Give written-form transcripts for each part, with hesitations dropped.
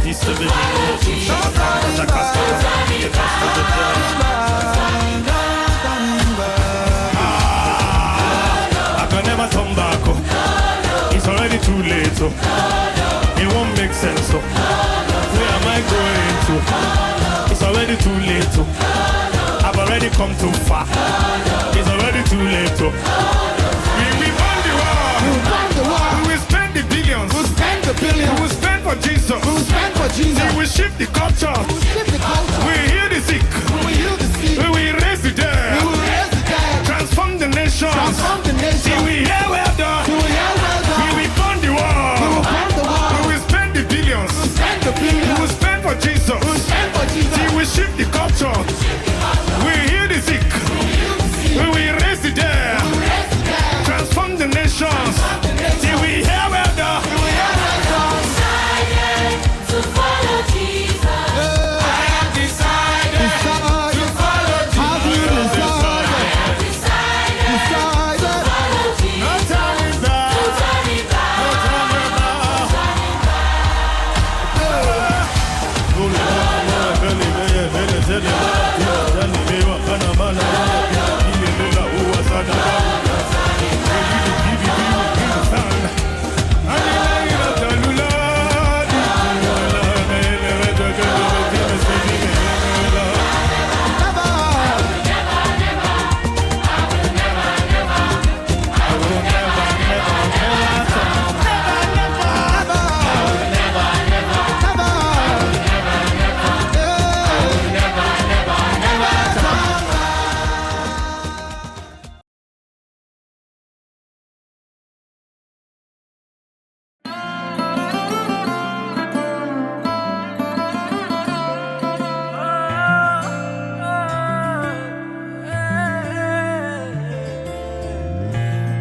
I can never turn back. It's already too late. It won't make sense. Where am I going to? It's already too late. I've already come too far. It's already too late. We won the war. We will spend the billions. We'll spend the billions. We will spend for Jesus. We'll spend for Jesus. We will shift the culture. We will heal the sick. We will heal the sick. We will raise the dead. We will raise the dead. Transform the nations. Transform the nation. See, we hear well done. We will hear well done. We will burn the war. We will burn the war. We will spend the billions. We'll spend the billions. We will spend for Jesus. We'll spend for Jesus. See, we shift the culture. We heal the sick. We will raise the dead. Transform the nations. See, we hear well done. We will hear well done. Decided to follow Jesus. I have decided to follow Have you Jesus. decided? Decided. Follow Jesus. No turning back. Turning back. No turning back.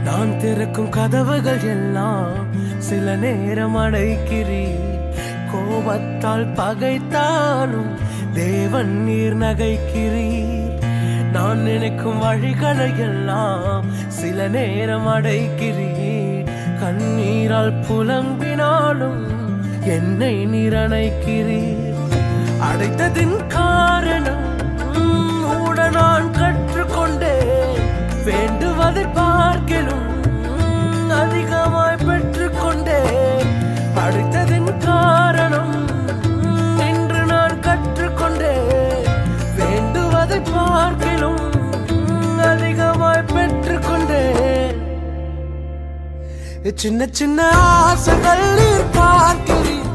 நான் திறக்கும் கதவுகள் எல்லாம் சில நேரம் அடைக்கிறீர். கோபத்தால் பகைத்தாலும் தேவன் நீர் நகைக்கிறீர். நான் நினைக்கும் வழிகளை எல்லாம் சில நேரம் அடைக்கிறீர். கண்ணீரால் புலம்பினாலும் என்னை நீர் அணைக்கிறீர். அடைத்ததின் காரணம் கூட நான் கற்றுக்கொண்டேன். வேண்டுவதை பார்க்கிலும் அதிகமாய் பெற்றுக்கொண்டேன். அடைத்ததின் காரணம் என்று நான் கற்றுக்கொண்டேன். வேண்டுவதை பார்க்கிலும் அதிகமாய் பெற்றுக்கொண்டேன். சின்ன சின்ன ஆசைகள் நீர் பார்க்கிறீர்.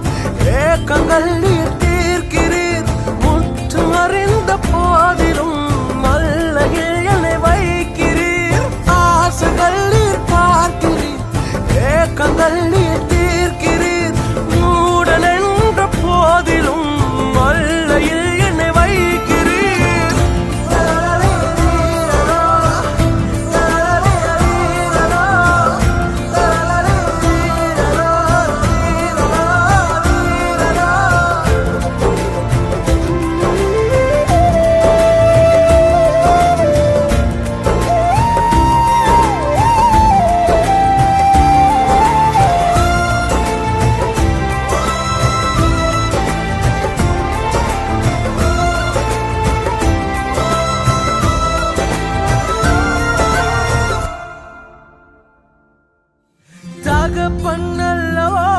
ஏக்கங்கள் நீர் தீர்க்கிறீர். முற்று அறிந்த போதிலும் மல்லையில் என்னை வைக்கிறீர். ஆசைகள் நீர் பார்க்கிறீர். ஏக்கங்கள் நீர் தீர்க்கிறீர். மூடன் என்ற போதிலும் மல்லையில் என்னை வைக்கிறீர். தகப்பன்னல்லவோ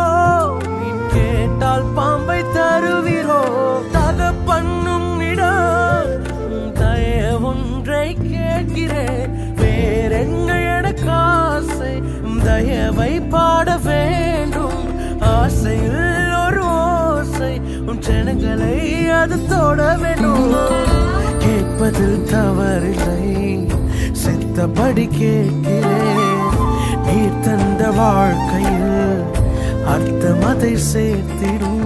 நீ கேட்டால் பாம்பை தருவீரோ? தகப்பன்னும் இடம் தயவொன்றை கேட்கிறேன். வேறென்ன எனக்கு ஆசை? தயவை பாட வேண்டும். ஆசையில் ஒரு ஓசை உன் ஜனங்களை அது தொட வேண்டும். கேட்பதில் தவறில்லை, சித்தப்படி கேட்கிறேன். நீர் தந்த வாழ்க்கையில் அர்த்தம் அதை சேர்த்திடும்.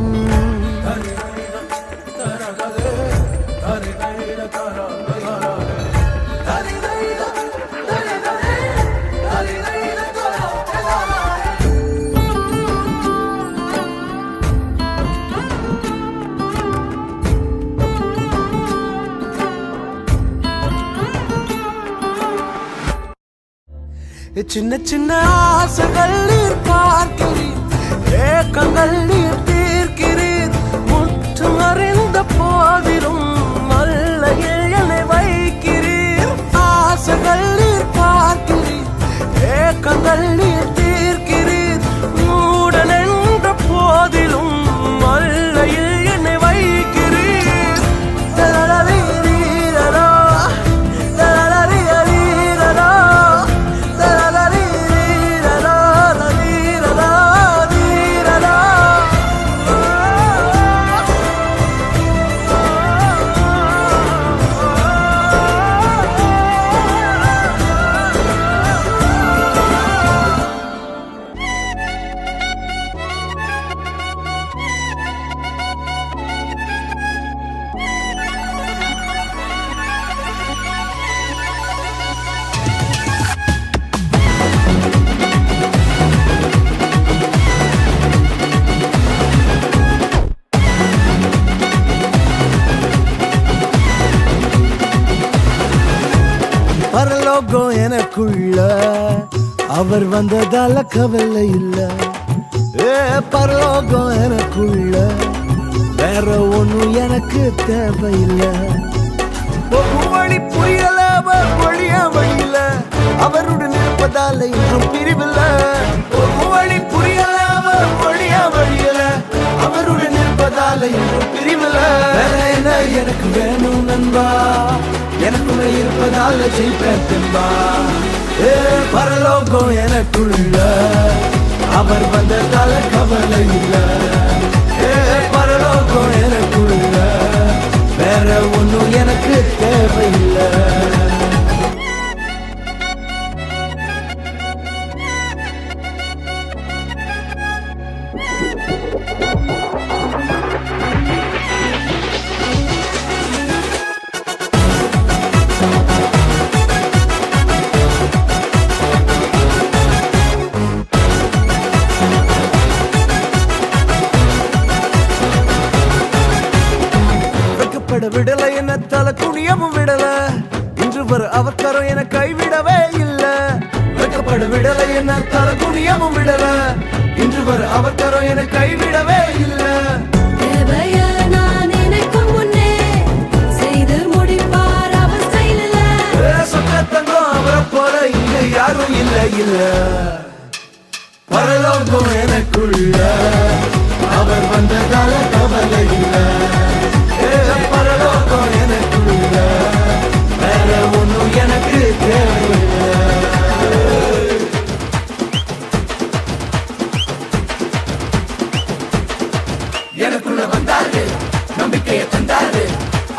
சின்ன சின்ன ஆசைகள் நீர் பார்க்கிறீர். ஏக்கங்கள் நீர் தீர்க்கிறீர். பரலோகம் எனக்குள்ள அவர் வந்ததால கவலை இல்ல. பரலோகம் எனக்குள்ள வேற ஒண்ணும் எனக்கு தேவையில்லை. ஒரு வழி புரியல அவர் வழியா வழியில அவருடன் இருப்பதால இன்றும் பிரிவில்ல. ஒரு வழி புரியல அவர் வழியா வழியில அவருடன் இருப்பதால இன்றும் பிரிவில்ல. வேற என்ன எனக்கு வேணும் நண்பா, எனக்குள்ள இருப்பதால ஜெயிப்பேன் தெம்பா. பரலோகம் எனக்குள்ள அவர் வந்ததால கவலை இல்ல. பரலோகம் எனக்குள்ள வேற ஒண்ணும் எனக்கு தேவையில்லை. விடல என்ன தலை குனியமும் விடல, இன்று வர அவக்கரம் என கைவிடவே இல்ல. வெக்கப்பட விடல என்ன தலை குனியமும் விடல, இன்று வர அவக்கரம் என கைவிடவே இல்ல. தேவைய நான் நினைக்கும் முன்னே செய்து முடிப்பார் அவர் ஸ்டைலில். சொக்கத்தங்கம் அவரை போல இங்க யாரும் இல்ல இல்ல. பரலோகம் எனக்குள்ள அவர் வந்ததால கவலை இல்ல. பரலோகம் எனக்குள்ள வேற ஒண்ணும் எனக்கு தேவையில்லை. எனக்குள்ள வந்தாரு, நம்பிக்கையை தந்தாரு,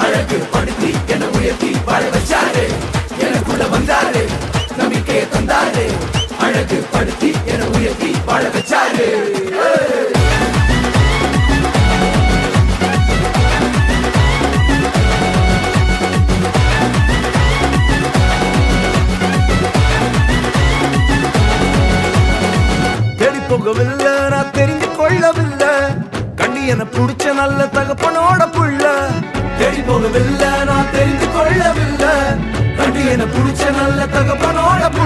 அழகு படுத்தி என உயர்த்தி வாழ வச்சாரு. எனக்குள்ள வந்தாரு, நம்பிக்கையை தந்தாரு, அழகு படுத்தி என உயர்த்தி வாழ வச்சாரு. போகவில்லை நான் தெரிந்து கொள்ளவில்லை, கண்டி என புடிச்ச நல்ல தகப்பனோட புள்ள. தேடி போகவில்லை நான் தெரிந்து கொள்ளவில்லை, கண்டி என புடிச்ச நல்ல தகப்பனோட புள்ள.